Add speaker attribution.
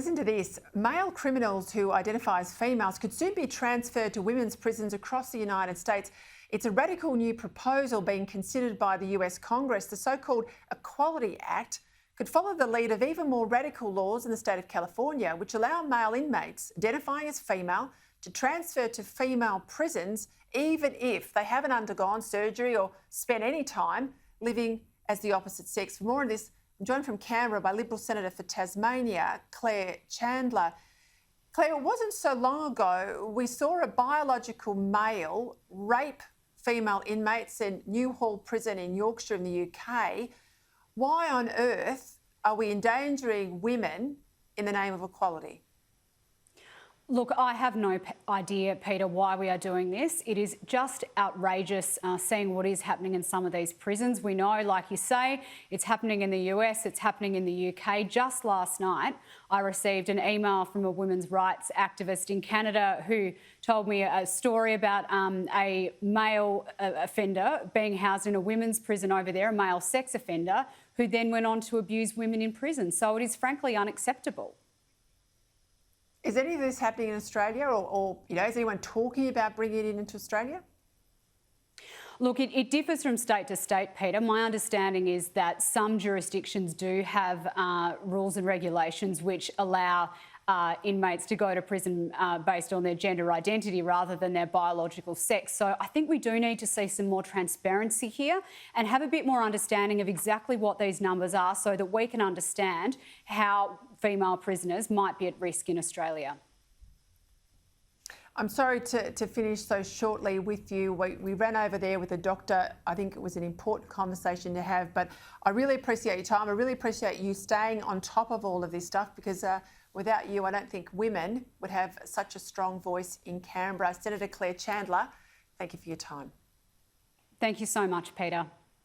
Speaker 1: Listen to this. Male criminals who identify as females could soon be transferred to women's prisons across the United States. It's a radical new proposal being considered by the US Congress. The so-called Equality Act could follow the lead of even more radical laws in the state of California, which allow male inmates identifying as female to transfer to female prisons, even if they haven't undergone surgery or spent any time living as the opposite sex. For more on this, I'm joined from Canberra by Liberal Senator for Tasmania, Claire Chandler. Claire, it wasn't so long ago we saw a biological male rape female inmates in Newhall Prison in Yorkshire in the UK. Why on earth are we endangering women in the name of equality?
Speaker 2: Look, I have no idea, Peter, why we are doing this. It is just outrageous seeing what is happening in some of these prisons. We know, like you say, it's happening in the US, it's happening in the UK. Just last night, I received an email from a women's rights activist in Canada who told me a story about a male offender being housed in a women's prison over there, a male sex offender, who then went on to abuse women in prison. So it is frankly unacceptable.
Speaker 1: Is any of this happening in Australia or is anyone talking about bringing it into Australia?
Speaker 2: Look, it differs from state to state, Peter. My understanding is that some jurisdictions do have rules and regulations which allow inmates to go to prison based on their gender identity rather than their biological sex. So I think we do need to see some more transparency here and have a bit more understanding of exactly what these numbers are so that we can understand how female prisoners might be at risk in Australia.
Speaker 1: I'm sorry to finish so shortly with you. We ran over there with a doctor. I think it was an important conversation to have, but I really appreciate your time. I really appreciate you staying on top of all of this stuff because without you, I don't think women would have such a strong voice in Canberra. Senator Claire Chandler, thank you for your time.
Speaker 2: Thank you so much, Peter.